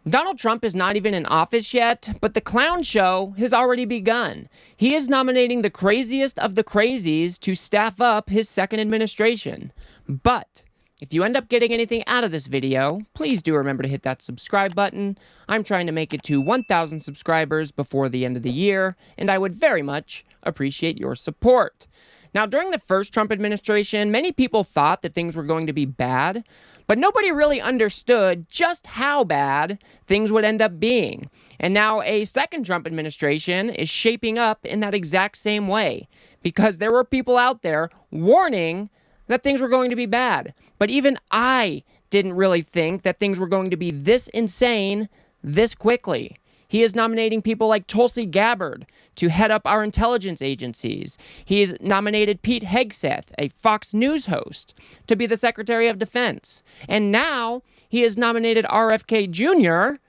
Donald Trump is not even in office yet, but the clown show has already begun. He is nominating the craziest of the crazies to staff up his second administration. But if you end up getting anything out of this video, please do remember to hit that subscribe button. I'm trying to make it to 1,000 subscribers before the end of the year, and I would very much appreciate your support. Now, during the first Trump administration, many people thought that things were going to be bad, but nobody really understood just how bad things would end up being. And now a second Trump administration is shaping up in that exact same way, because there were people out there warning that things were going to be bad. But even I didn't really think that things were going to be this insane this quickly. He is nominating people like Tulsi Gabbard to head up our intelligence agencies. He has nominated Pete Hegseth, a Fox News host, to be the Secretary of Defense. And now he has nominated RFK Jr.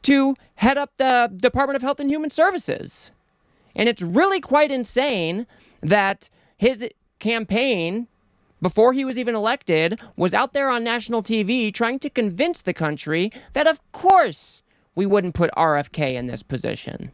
to head up the Department of Health and Human Services. And it's really quite insane that his campaign, before he was even elected, was out there on national TV trying to convince the country that, of course, we wouldn't put RFK in this position.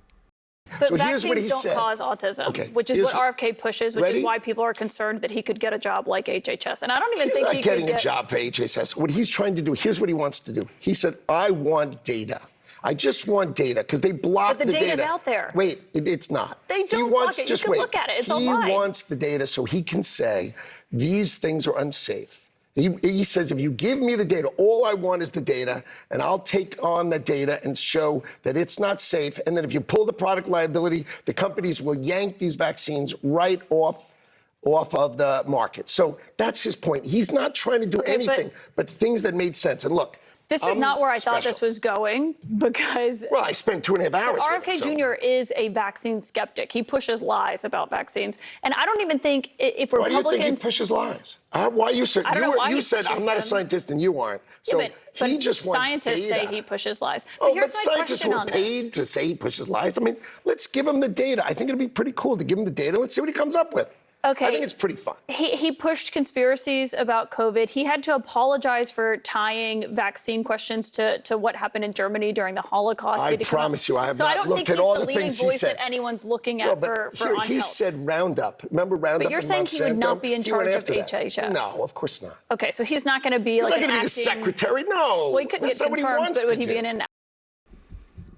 But so vaccines don't cause autism, which is what RFK pushes, which is why people are concerned that he could get a job like HHS. And I don't even think he's not getting a job for HHS. What he's trying to do, here's what he wants to do. He said, I want data. I just want data, because they block the data. But the data's out there. Wait, it's not. They don't block it. You can look at it. It's online. He wants the data so he can say, these things are unsafe. He says, if you give me the data, all I want is the data, and I'll take on the data and show that it's not safe. And then if you pull the product liability, the companies will yank these vaccines right off of the market. So that's his point. He's not trying to do anything but things that made sense. And look, this is not where I thought this was going, because... Well, I spent 2.5 hours RFK with it, Jr. is a vaccine skeptic. He pushes lies about vaccines. And I don't even think if Republicans... Why do you think he pushes lies? Why you said, you said I'm not a scientist and you aren't. So but he just wants scientists data. say he pushes lies. But scientists were paid to say he pushes lies. I mean, let's give him the data. I think it'd be pretty cool to give him the data. Let's see what he comes up with. Okay. I think it's pretty fun. He pushed conspiracies about COVID. He had to apologize for tying vaccine questions to what happened in Germany during the Holocaust. I promise you, I have not looked at all the things he said. So I don't think he's the leading voice that anyone's looking at for on he health. said Roundup. Remember Roundup? But you're saying he would not be in charge of HHS? No, of course not. Okay, so he's not going to be like an acting... He's not going to be the secretary? No. Well, he couldn't get confirmed, but would he be in?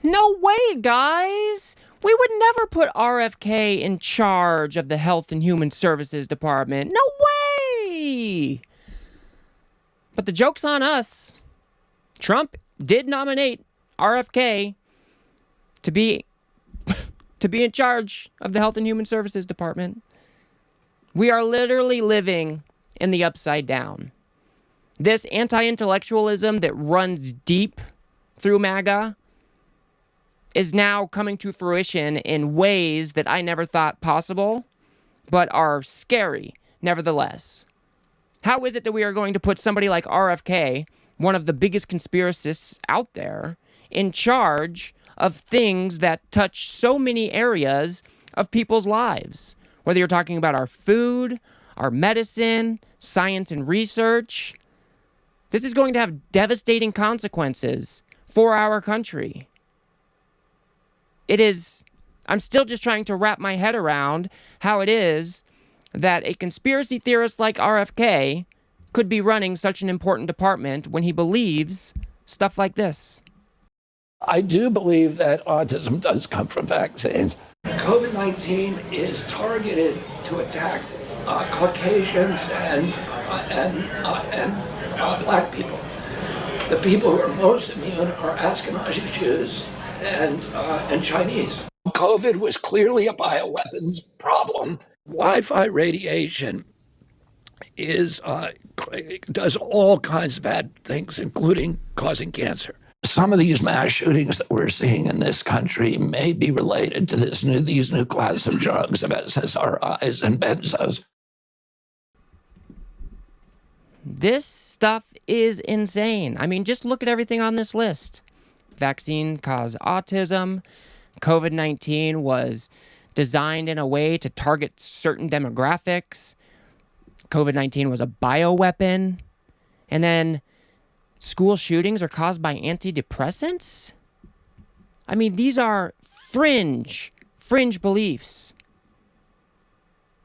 No way, guys! We would never put RFK in charge of the Health and Human Services Department. No way! But the joke's on us. Trump did nominate RFK to be in charge of the Health and Human Services Department. We are literally living in the upside down. This anti-intellectualism that runs deep through MAGA is now coming to fruition in ways that I never thought possible, but are scary nevertheless. How is it that we are going to put somebody like RFK, one of the biggest conspiracists out there, in charge of things that touch so many areas of people's lives? Whether you're talking about our food, our medicine, science and research, this is going to have devastating consequences for our country. I'm still just trying to wrap my head around how it is that a conspiracy theorist like RFK could be running such an important department when he believes stuff like this. I do believe that autism does come from vaccines. COVID-19 is targeted to attack Caucasians and black people. The people who are most immune are Ashkenazi Jews and Chinese. COVID was clearly a bioweapons problem. Wi-Fi radiation does all kinds of bad things, including causing cancer. Some of these mass shootings that we're seeing in this country may be related to these new class of drugs, of SSRIs and benzos. This stuff is insane. I mean, just look at everything on this list. Vaccine caused autism. COVID-19 was designed in a way to target certain demographics. COVID-19 was a bioweapon. And then school shootings are caused by antidepressants? I mean, these are fringe beliefs.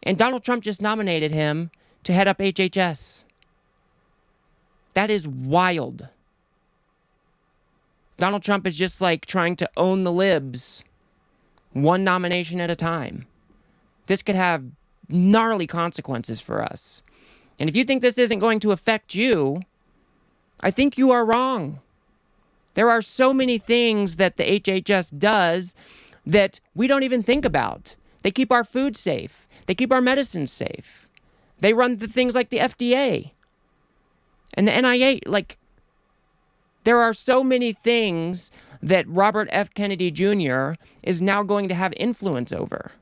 And Donald Trump just nominated him to head up HHS. That is wild. Donald Trump is just like trying to own the libs, one nomination at a time. This could have gnarly consequences for us. And if you think this isn't going to affect you, I think you are wrong. There are so many things that the HHS does that we don't even think about. They keep our food safe. They keep our medicines safe. They run the things like the FDA and the NIH. Like, there are so many things that Robert F. Kennedy Jr. is now going to have influence over.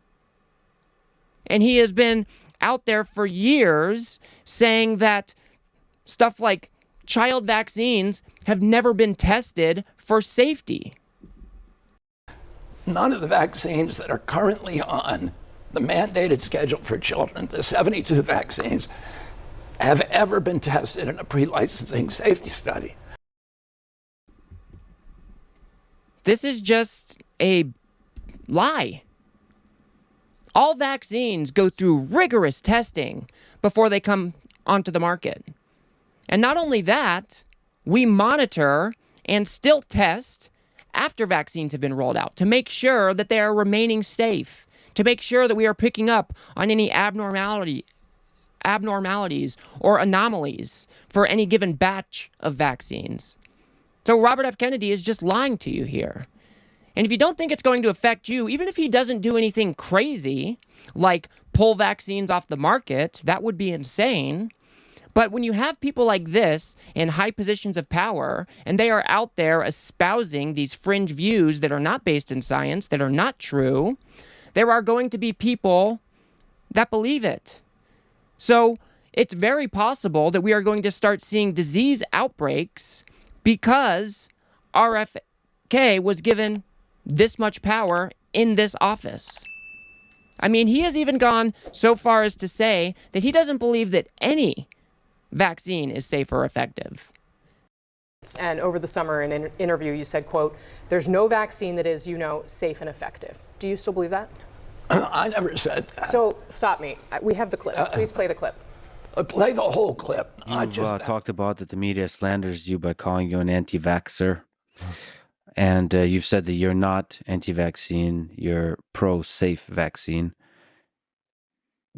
And he has been out there for years saying that stuff like child vaccines have never been tested for safety. None of the vaccines that are currently on the mandated schedule for children, the 72 vaccines, have ever been tested in a pre-licensing safety study. This is just a lie. All vaccines go through rigorous testing before they come onto the market. And not only that, we monitor and still test after vaccines have been rolled out to make sure that they are remaining safe, to make sure that we are picking up on any abnormalities or anomalies for any given batch of vaccines. So Robert F. Kennedy is just lying to you here. And if you don't think it's going to affect you, even if he doesn't do anything crazy, like pull vaccines off the market, that would be insane. But when you have people like this in high positions of power, and they are out there espousing these fringe views that are not based in science, that are not true, there are going to be people that believe it. So it's very possible that we are going to start seeing disease outbreaks because RFK was given this much power in this office. I mean, he has even gone so far as to say that he doesn't believe that any vaccine is safe or effective. And over the summer in an interview, you said, quote, "There's no vaccine that is, safe and effective." Do you still believe that? I never said that. So stop me. We have the clip. Please play the clip. Play the whole clip. You've talked about that the media slanders you by calling you an anti-vaxxer. And you've said that you're not anti-vaccine, you're pro-safe vaccine.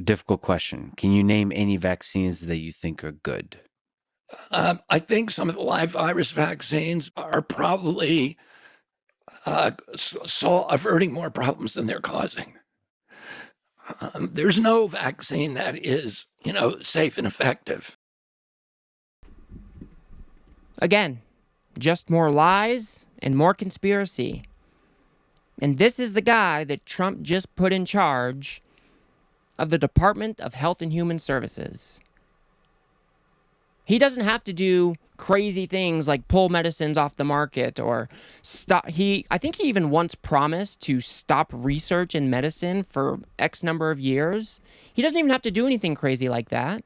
Difficult question. Can you name any vaccines that you think are good? I think some of the live virus vaccines are probably averting more problems than they're causing. There's no vaccine that is, safe and effective. Again, just more lies and more conspiracy. And this is the guy that Trump just put in charge of the Department of Health and Human Services. He doesn't have to do crazy things like pull medicines off the market or stop. I think he even once promised to stop research in medicine for X number of years. He doesn't even have to do anything crazy like that.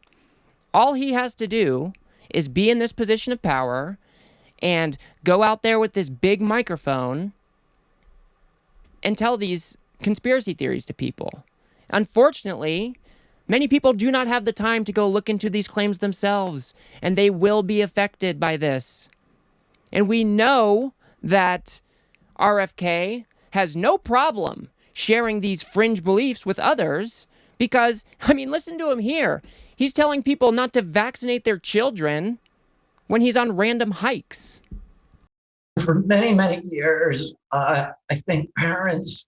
All he has to do is be in this position of power and go out there with this big microphone and tell these conspiracy theories to people. Unfortunately, many people do not have the time to go look into these claims themselves, and they will be affected by this. And we know that RFK has no problem sharing these fringe beliefs with others because, listen to him here. He's telling people not to vaccinate their children when he's on random hikes. For many, many years, I think parents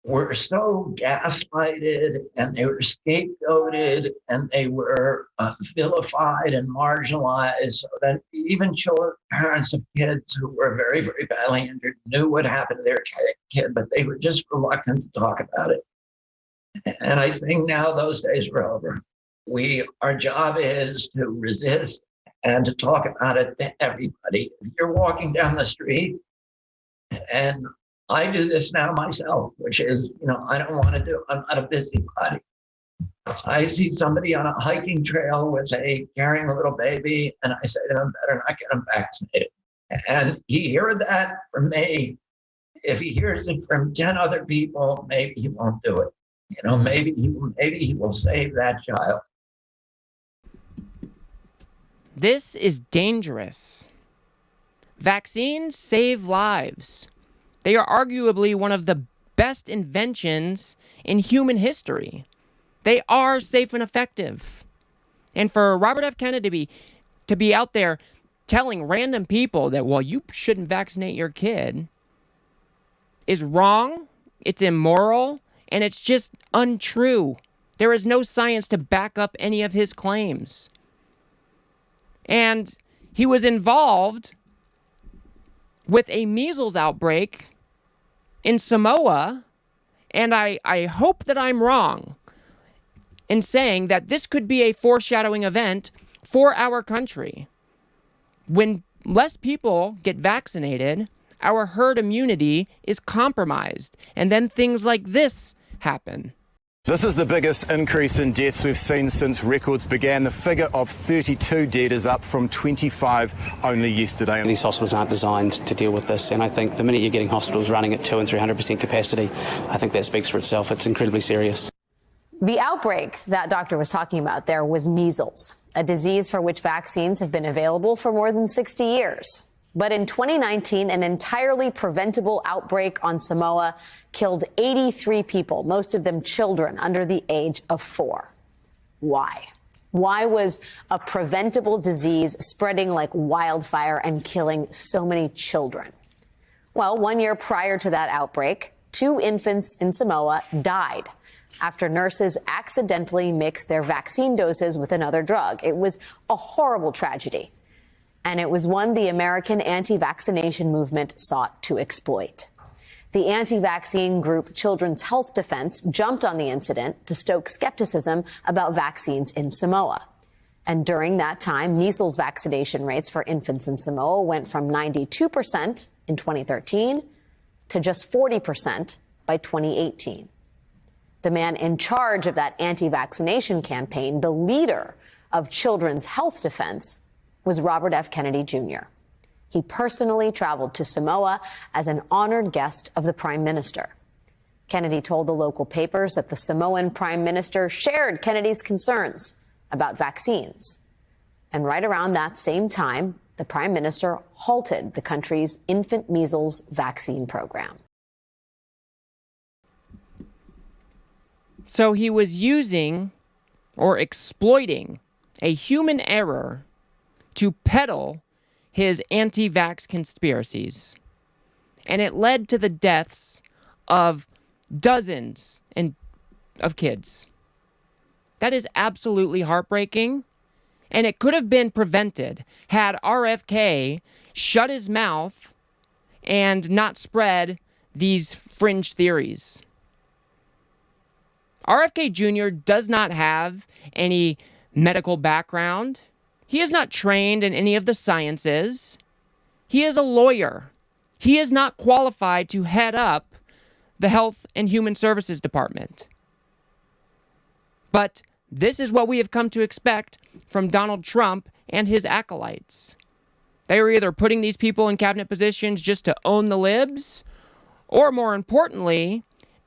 were so gaslighted and they were scapegoated and they were vilified and marginalized so that even parents of kids who were very, very badly injured knew what happened to their kid, but they were just reluctant to talk about it. And I think now those days are over. Our job is to resist and to talk about it to everybody. If you're walking down the street, and I do this now myself, which is, I don't want to do, I'm not a busybody. I see somebody on a hiking trail carrying a little baby, and I say to them, better not get them vaccinated. And he heard that from me. If he hears it from 10 other people, maybe he won't do it. Maybe he will save that child. This is dangerous. Vaccines save lives. They are arguably one of the best inventions in human history. They are safe and effective. And for Robert F. Kennedy to be out there telling random people that, well, you shouldn't vaccinate your kid is wrong, it's immoral, and it's just untrue. There is no science to back up any of his claims. And he was involved with a measles outbreak in Somoa, and I hope that I'm wrong in saying that this could be a foreshadowing event for our country. When less people get vaccinated, our herd immunity is compromised, and then things like this happen. This is the biggest increase in deaths we've seen since records began. The figure of 32 dead is up from 25 only yesterday. These hospitals aren't designed to deal with this, and I think the minute you're getting hospitals running at 200% and 300% capacity, I think that speaks for itself. It's incredibly serious. The outbreak that doctor was talking about there was measles, a disease for which vaccines have been available for more than 60 years. But in 2019, an entirely preventable outbreak on Somoa killed 83 people, most of them children under the age of 4. Why? Why was a preventable disease spreading like wildfire and killing so many children? Well, 1 year prior to that outbreak, 2 infants in Somoa died after nurses accidentally mixed their vaccine doses with another drug. It was a horrible tragedy, and it was one the American anti-vaccination movement sought to exploit. The anti-vaccine group Children's Health Defense jumped on the incident to stoke skepticism about vaccines in Somoa. And during that time, measles vaccination rates for infants in Somoa went from 92% in 2013 to just 40% by 2018. The man in charge of that anti-vaccination campaign, the leader of Children's Health Defense, was Robert F. Kennedy Jr. He personally traveled to Somoa as an honored guest of the Prime Minister. Kennedy told the local papers that the Samoan Prime Minister shared Kennedy's concerns about vaccines. And right around that same time, the Prime Minister halted the country's infant measles vaccine program. So he was using or exploiting a human error to peddle his anti-vax conspiracies. And it led to the deaths of dozens of kids. That is absolutely heartbreaking. And it could have been prevented had RFK shut his mouth and not spread these fringe theories. RFK Jr. does not have any medical background. He is not trained in any of the sciences. He is a lawyer. He is not qualified to head up the Health and Human Services Department. But this is what we have come to expect from Donald Trump and his acolytes. They are either putting these people in cabinet positions just to own the libs, or more importantly,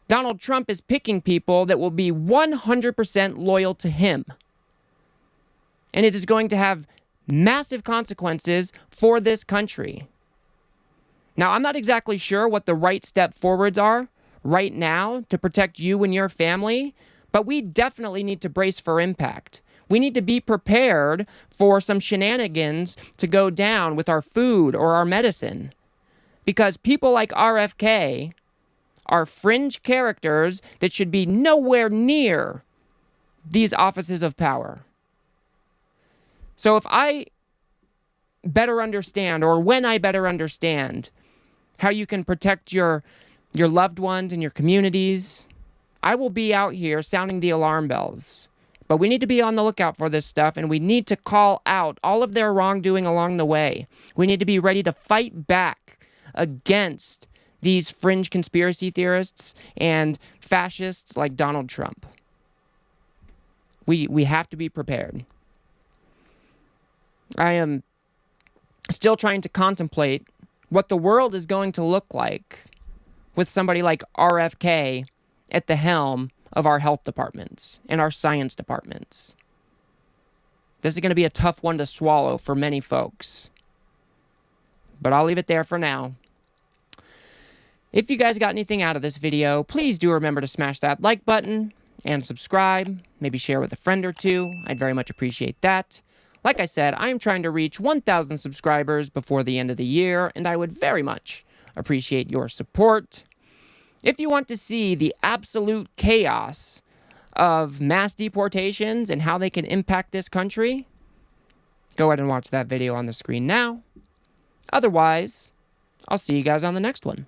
Donald Trump is picking people that will be 100% loyal to him. And it is going to have massive consequences for this country. Now, I'm not exactly sure what the right step forwards are right now to protect you and your family, but we definitely need to brace for impact. We need to be prepared for some shenanigans to go down with our food or our medicine. Because people like RFK are fringe characters that should be nowhere near these offices of power. So if I better understand, or when I better understand how you can protect your loved ones and your communities, I will be out here sounding the alarm bells. But we need to be on the lookout for this stuff, and we need to call out all of their wrongdoing along the way. We need to be ready to fight back against these fringe conspiracy theorists and fascists like Donald Trump. We have to be prepared. I am still trying to contemplate what the world is going to look like with somebody like RFK at the helm of our health departments and our science departments. This is going to be a tough one to swallow for many folks. But I'll leave it there for now. If you guys got anything out of this video, please do remember to smash that like button and subscribe. Maybe share with a friend or two. I'd very much appreciate that. Like I said, I am trying to reach 1,000 subscribers before the end of the year, and I would very much appreciate your support. If you want to see the absolute chaos of mass deportations and how they can impact this country, go ahead and watch that video on the screen now. Otherwise, I'll see you guys on the next one.